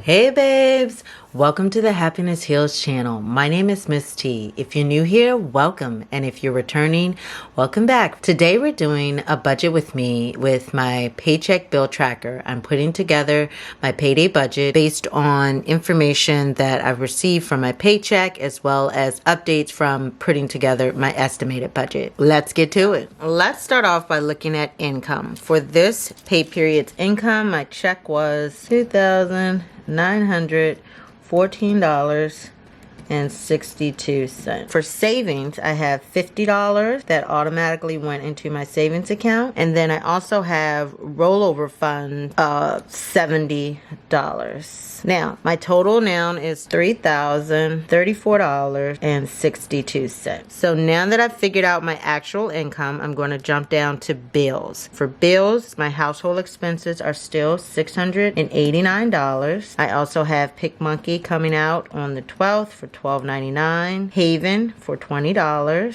Hey babes, welcome to the Happiness Heals channel. My name is Miss T. If you're new here, welcome. And if you're returning, welcome back. Today we're doing a budget with me with my paycheck bill tracker. I'm putting together my payday budget based on information that I've received from my paycheck as well as updates from putting together my estimated budget. Let's get to it. Let's start off by looking at income. For this pay period's income, my check was $2,914.62. For savings, I have $50 that automatically went into my savings account. And then I also have rollover funds of $70. Now, my total now is $3,034.62. So now that I've figured out my actual income, I'm going to jump down to bills. For bills, my household expenses are still $689. I also have PicMonkey coming out on the 12th for $12.99, Haven for $20,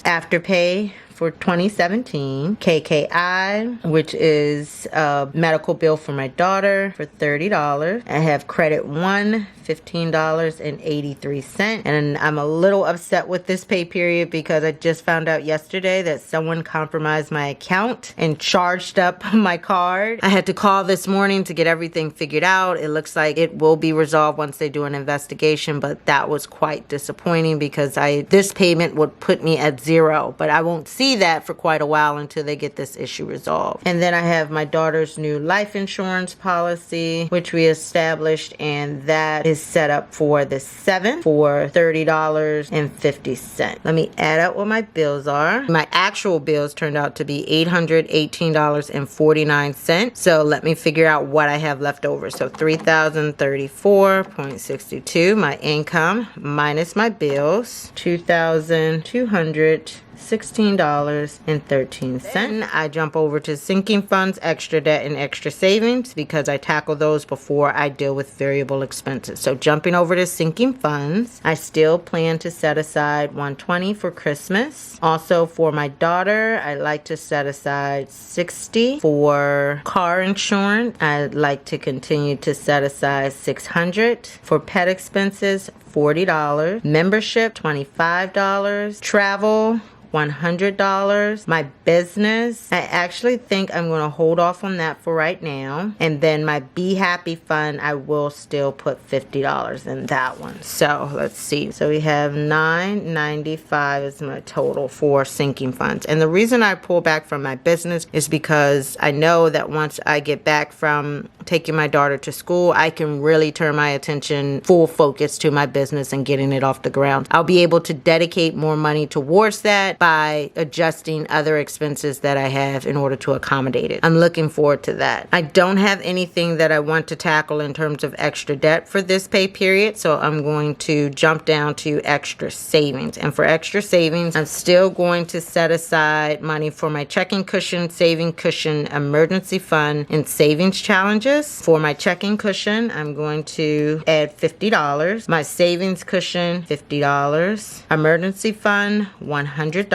Afterpay for $20.17, KKI, which is a medical bill for my daughter, for $30. I have Credit One, $15.83. And I'm a little upset with this pay period because I just found out yesterday that someone compromised my account and charged up my card. I had to call this morning to get everything figured out. It looks like it will be resolved once they do an investigation, but that was quite disappointing because this payment would put me at zero, but I won't see that for quite a while until they get this issue resolved. And then I have my daughter's new life insurance policy, which we established, and that is set up for the 7th for $30.50. Let me add up what my bills are. My actual bills turned out to be $818.49. So let me figure out what I have left over. So $3,034.62, my income minus my bills, $2,216.13. I jump over to sinking funds, extra debt, and extra savings because I tackle those before I deal with variable expenses. So jumping over to sinking funds, I still plan to set aside $120 for Christmas. Also for my daughter, I like to set aside $60 for car insurance. I'd like to continue to set aside $600 for pet expenses, $40, membership, $25, travel, $100. My business, I actually think I'm going to hold off on that for right now. And then my Be Happy fund, I will still put $50 in that one. So let's see. So we have $995 is my total for sinking funds. And the reason I pull back from my business is because I know that once I get back from taking my daughter to school, I can really turn my attention, full focus to my business and getting it off the ground. I'll be able to dedicate more money towards that by adjusting other expenses that I have in order to accommodate it. I'm looking forward to that. I don't have anything that I want to tackle in terms of extra debt for this pay period, so I'm going to jump down to extra savings. And for extra savings, I'm still going to set aside money for my checking cushion, saving cushion, emergency fund, and savings challenges. For my checking cushion, I'm going to add $50. My savings cushion, $50. Emergency fund, $100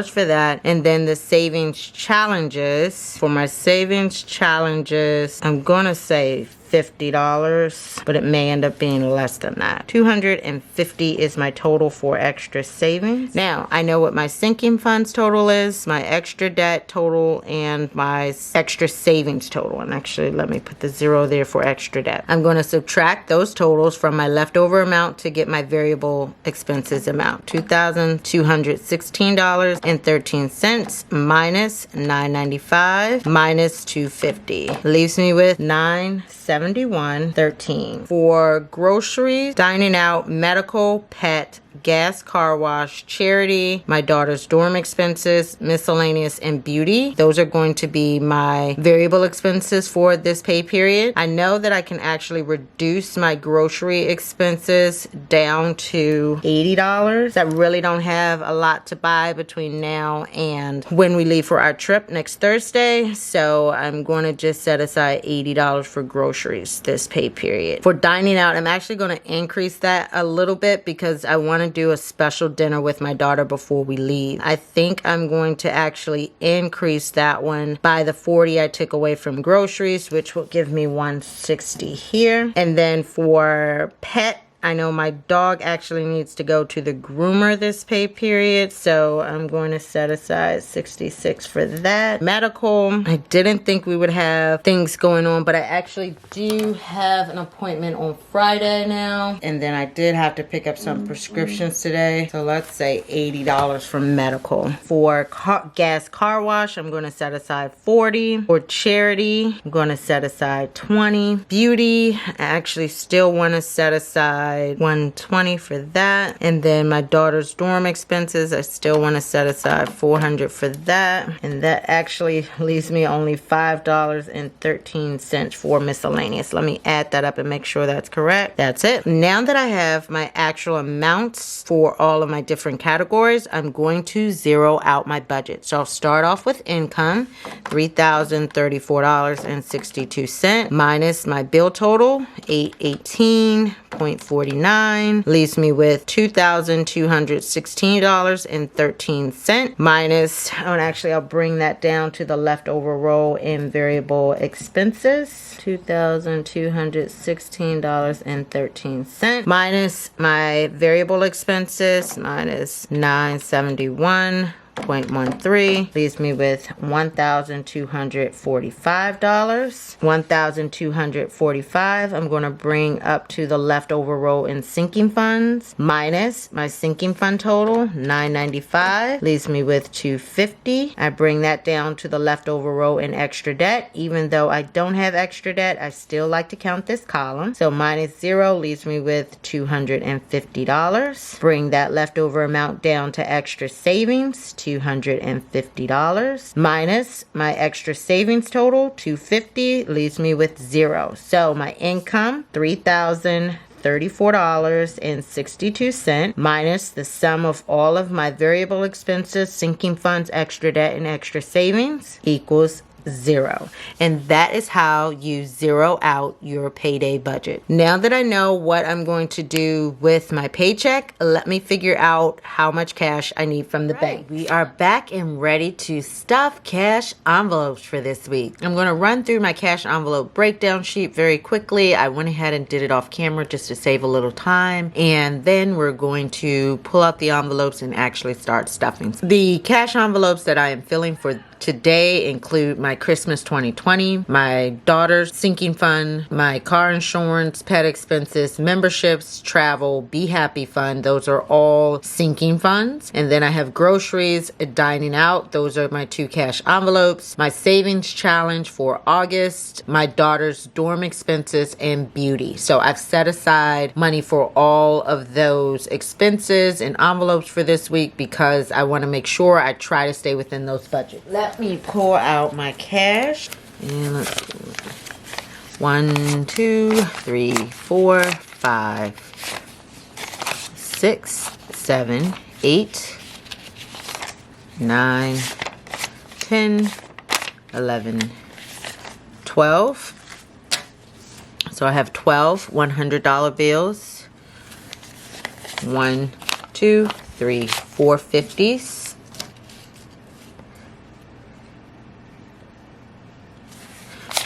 for that. And then the savings challenges, for my savings challenges, I'm gonna say $50, but it may end up being less than that. $250 is my total for extra savings. Now, I know what my sinking funds total is, my extra debt total, and my extra savings total. And actually, let me put the zero there for extra debt. I'm going to subtract those totals from my leftover amount to get my variable expenses amount. $2,216.13 minus $995 minus $250 leaves me with $971.13. For groceries, dining out, medical, pet, gas, car wash, charity, my daughter's dorm expenses, miscellaneous, and beauty. Those are going to be my variable expenses for this pay period. I know that I can actually reduce my grocery expenses down to $80. I really don't have a lot to buy between now and when we leave for our trip next Thursday, so I'm going to just set aside $80 for groceries this pay period. For dining out, I'm actually going to increase that a little bit because I want to to do a special dinner with my daughter before we leave. I think I'm going to actually increase that one by the 40 I took away from groceries, which will give me 160 here. And then for pet, I know my dog actually needs to go to the groomer this pay period, so I'm going to set aside 66 for that. Medical, I didn't think we would have things going on, but I actually do have an appointment on Friday now, and then I did have to pick up some prescriptions today, so let's say $80 for medical. For gas car wash, I'm going to set aside 40. For charity, I'm going to set aside 20. Beauty, I actually still want to set aside 120 for that. And then my daughter's dorm expenses, I still want to set aside 400 for that. And that actually leaves me only $5.13 for miscellaneous. Let me add that up and make sure that's correct. That's it. Now that I have my actual amounts for all of my different categories, I'm going to zero out my budget. So I'll start off with income, $3,034.62 minus my bill total, $818.49, leaves me with $2,216.13 minus, I'll bring that down to the leftover row in variable expenses, $2,216.13 minus my variable expenses, minus $971.13, leaves me with $1,245. $1,245 I'm going to bring up to the leftover row in sinking funds, minus my sinking fund total, $995, leaves me with $250. I bring that down to the leftover row in extra debt. Even though I don't have extra debt, I still like to count this column. So minus 0 leaves me with $250. Bring that leftover amount down to extra savings, $250, minus my extra savings total, $250, leaves me with 0. So my income, $3,034.62 minus the sum of all of my variable expenses, sinking funds, extra debt, and extra savings equals 0. And that is how you zero out your payday budget. Now that I know what I'm going to do with my paycheck, let me figure out how much cash I need from the bank. We are back and ready to stuff cash envelopes for this week. I'm going to run through my cash envelope breakdown sheet very quickly. I went ahead and did it off camera just to save a little time. And then we're going to pull out the envelopes and actually start stuffing. The cash envelopes that I am filling for today include my Christmas 2020, my daughter's sinking fund, my car insurance, pet expenses, memberships, travel, Be Happy fund. Those are all sinking funds. And then I have groceries, dining out. Those are my 2 cash envelopes. My savings challenge for August, my daughter's dorm expenses, and beauty. So I've set aside money for all of those expenses and envelopes for this week because I want to make sure I try to stay within those budgets. Let me pull out my cash. And let's see. 1, 2, 3, 4, 5, 6, 7, 8, 9, 10, 11, 12. So I have 12 $100 bills. 1, 2, 3, 4 50s.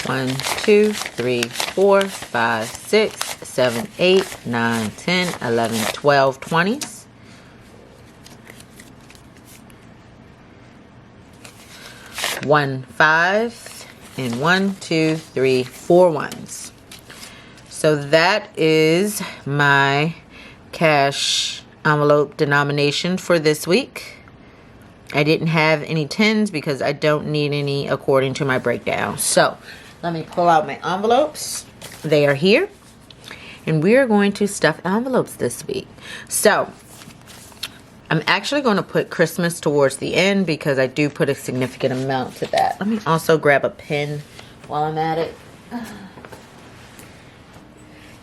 1, 2, 3, 4, 5, 6, 7, 8, 9, 10, 11, 12 20s. 1 5 and 1, 2, 3, 4 ones. So that is my cash envelope denomination for this week. I didn't have any 10s because I don't need any according to my breakdown. So let me pull out my envelopes. They are here. And we are going to stuff envelopes this week. So I'm actually going to put Christmas towards the end because I do put a significant amount to that. Let me also grab a pen while I'm at it.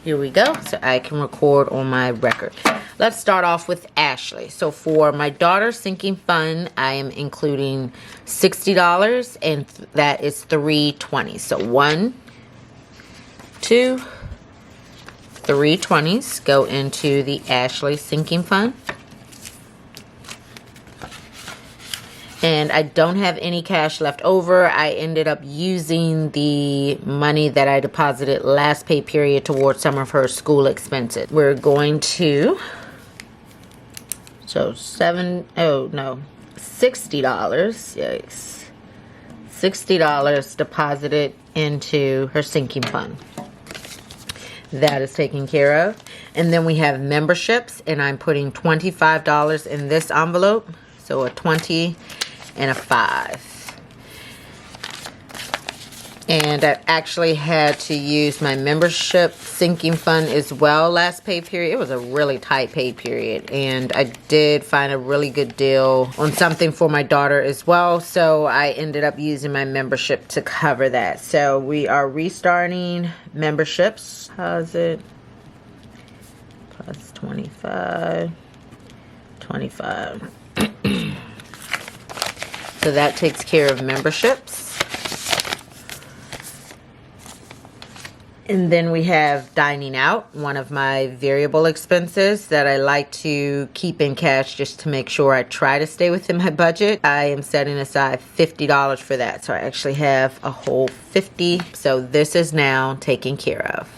Here we go, so I can record on my record. Let's start off with Ashley. So for my daughter's sinking fund, I am including $60, and that is $320. So 1, 2, 3 20s go into the Ashley sinking fund. And I don't have any cash left over. I ended up using the money that I deposited last pay period towards some of her school expenses. We're going to, so $60, yikes, $60 deposited into her sinking fund. That is taken care of. And then we have memberships, and I'm putting $25 in this envelope. So a 20 and a 5. And I actually had to use my membership sinking fund as well last pay period. It was a really tight pay period, and I did find a really good deal on something for my daughter as well, so I ended up using my membership to cover that. So we are restarting memberships. Deposit plus 25. So that takes care of memberships. And then we have dining out, one of my variable expenses that I like to keep in cash just to make sure I try to stay within my budget. I am setting aside $50 for that. So I actually have a whole $50. So this is now taken care of.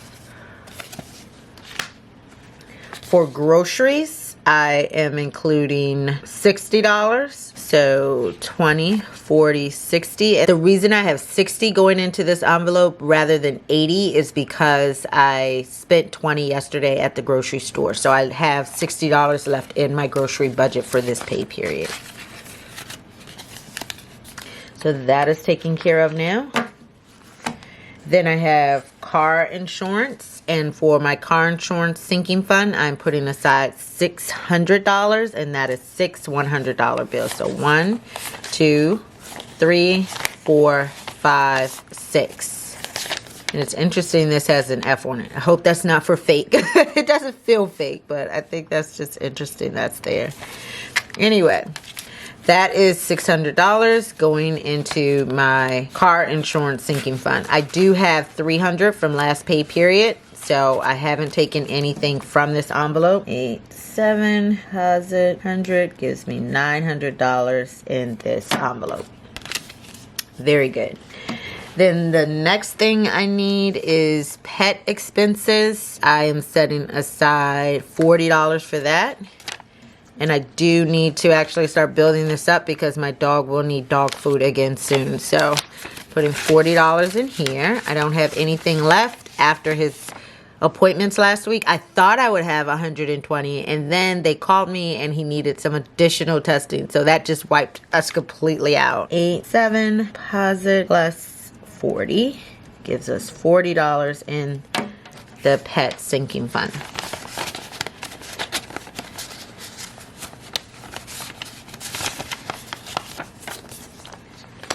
For groceries, I am including $60. So 20, 40, 60. And the reason I have 60 going into this envelope rather than 80 is because I spent 20 yesterday at the grocery store. So I have $60 left in my grocery budget for this pay period. So that is taken care of now. Then I have car insurance, and for my car insurance sinking fund, I'm putting aside $600, and that is 6 $100 bills. So 1, 2, 3, 4, 5, 6. And it's interesting this has an F on it. I hope that's not for fake. It doesn't feel fake, but I think that's just interesting that's there. Anyway. That is $600 going into my car insurance sinking fund. I do have $300 from last pay period, so I haven't taken anything from this envelope. 8, 7, deposit, 100 gives me $900 in this envelope. Very good. Then the next thing I need is pet expenses. I am setting aside $40 for that. And I do need to actually start building this up because my dog will need dog food again soon. So putting $40 in here. I don't have anything left after his appointments last week. I thought I would have 120, and then they called me and he needed some additional testing. So that just wiped us completely out. 8, 7, deposit plus 40 gives us $40 in the pet sinking fund.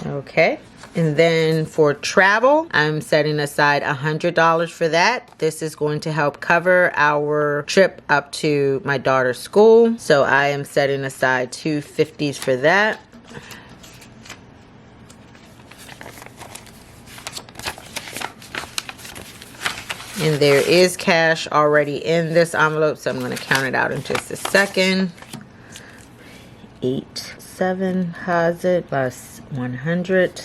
Okay, and then for travel, I'm setting aside $100 for that. This is going to help cover our trip up to my daughter's school. So I am setting aside $250 for that. And there is cash already in this envelope, so I'm going to count it out in just a second. 8, 7, deposit plus 100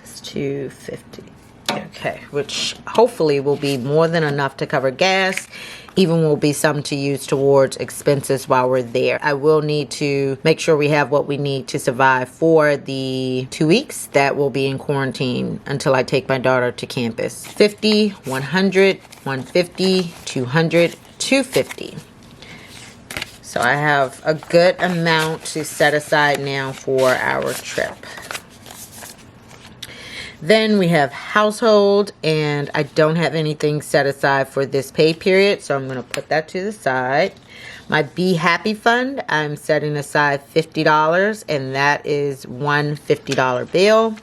is 250. Okay, which hopefully will be more than enough to cover gas. Even will be some to use towards expenses while we're there. I will need to make sure we have what we need to survive for the 2 weeks that we'll be in quarantine until I take my daughter to campus. 50, 100, 150, 200, 250. So I have a good amount to set aside now for our trip. Then we have household, and I don't have anything set aside for this pay period, so I'm going to put that to the side. My Be Happy fund, I'm setting aside $50, and that is one $50 bill.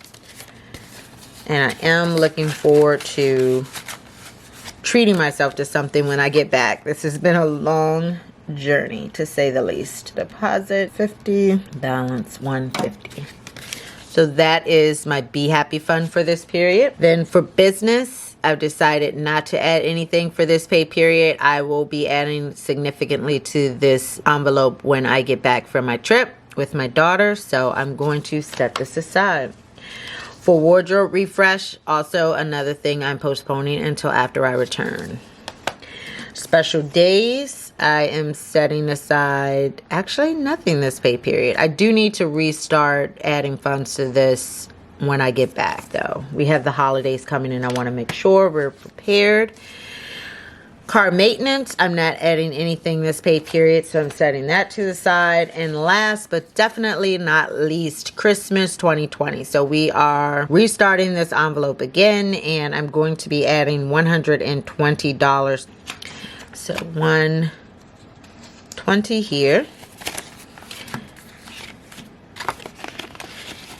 And I am looking forward to treating myself to something when I get back. This has been a long journey, to say the least. Deposit 50, balance 150. So that is my Be Happy fund for this period. Then for business, I've decided not to add anything for this pay period. I will be adding significantly to this envelope when I get back from my trip. with my daughter, so I'm going to set this aside. For wardrobe refresh, also another thing I'm postponing until after I return. Special days, I am setting aside actually nothing this pay period. I do need to restart adding funds to this when I get back though. We have the holidays coming and I want to make sure we're prepared. Car maintenance, I'm not adding anything this pay period, so I'm setting that to the side. And last but definitely not least, Christmas 2020. So we are restarting this envelope again, and I'm going to be adding $120. So $120 here.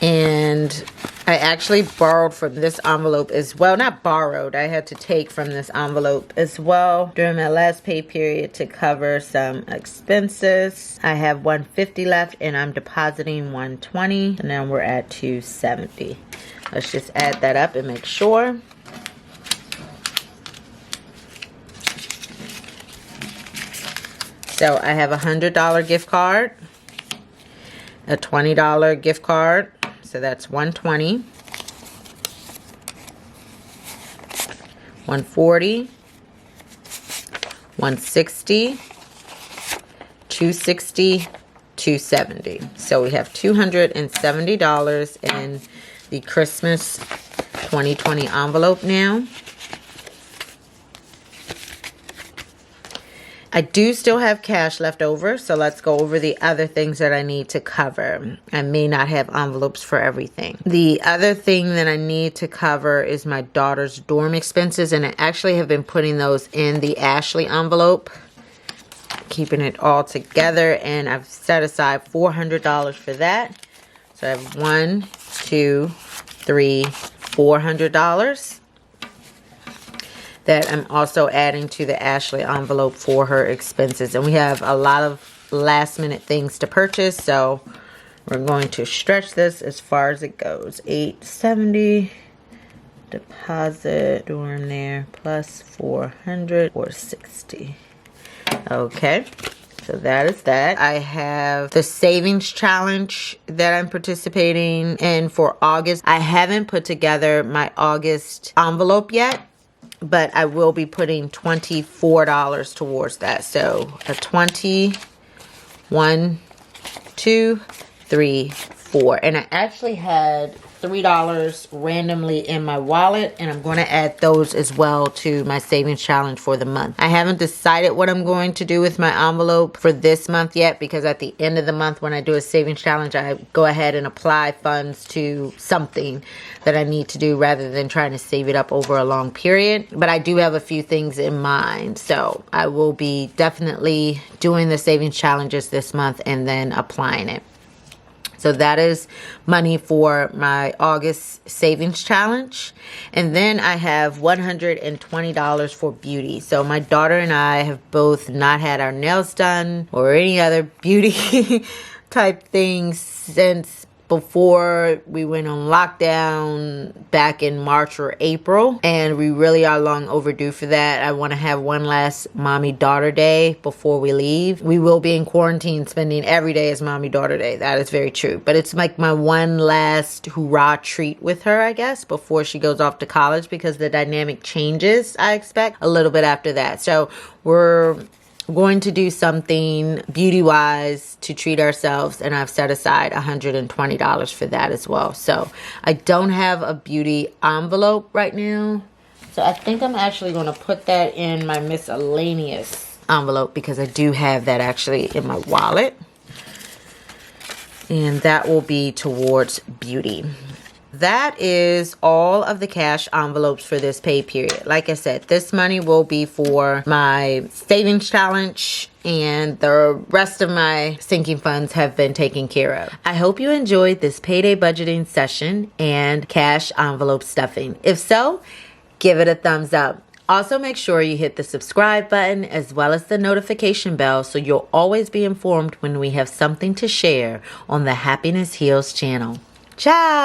And I actually borrowed from this envelope as well. Not borrowed, I had to take from this envelope as well during my last pay period to cover some expenses. I have $150 left and I'm depositing $120, and now we're at $270. Let's just add that up and make sure. So I have a $100 gift card, a $20 gift card. So that's $120, $140, $160, $260, $270. So we have $270 in the Christmas 2020 envelope now. I do still have cash left over, so let's go over the other things that I need to cover. I may not have envelopes for everything. The other thing that I need to cover is my daughter's dorm expenses, and I actually have been putting those in the Ashley envelope, keeping it all together, and I've set aside $400 for that. So I have $1, $2, $3, $400. That I'm also adding to the Ashley envelope for her expenses. And we have a lot of last minute things to purchase, so we're going to stretch this as far as it goes. $870 deposit dorm there plus $400, $460. Okay, so that is that. I have the savings challenge that I'm participating in for August. I haven't put together my August envelope yet, but I will be putting $24 towards that. So a 20, 1, 2, 3, 4. And I actually had $3 randomly in my wallet, and I'm going to add those as well to my savings challenge for the month. I haven't decided what I'm going to do with my envelope for this month yet, because at the end of the month when I do a savings challenge, I go ahead and apply funds to something that I need to do rather than trying to save it up over a long period. But I do have a few things in mind, so I will be definitely doing the savings challenges this month and then applying it. So that is money for my August savings challenge. And then I have $120 for beauty. So my daughter and I have both not had our nails done or any other beauty type things since before we went on lockdown back in March or April, and we really are long overdue for that. I want to have one last mommy-daughter day before we leave. We will be in quarantine spending every day as mommy-daughter day. That is very true. But it's like my one last hurrah treat with her, I guess, before she goes off to college, because the dynamic changes, I expect, a little bit after that. So we're going to do something beauty-wise to treat ourselves, and I've set aside $120 for that as well. So I don't have a beauty envelope right now, so I think I'm actually going to put that in my miscellaneous envelope, because I do have that actually in my wallet, and that will be towards beauty. That is all of the cash envelopes for this pay period. Like I said, this money will be for my savings challenge, and the rest of my sinking funds have been taken care of. I hope you enjoyed this payday budgeting session and cash envelope stuffing. If so, give it a thumbs up. Also, make sure you hit the subscribe button as well as the notification bell, so you'll always be informed when we have something to share on the Happiness Heals channel. Ciao!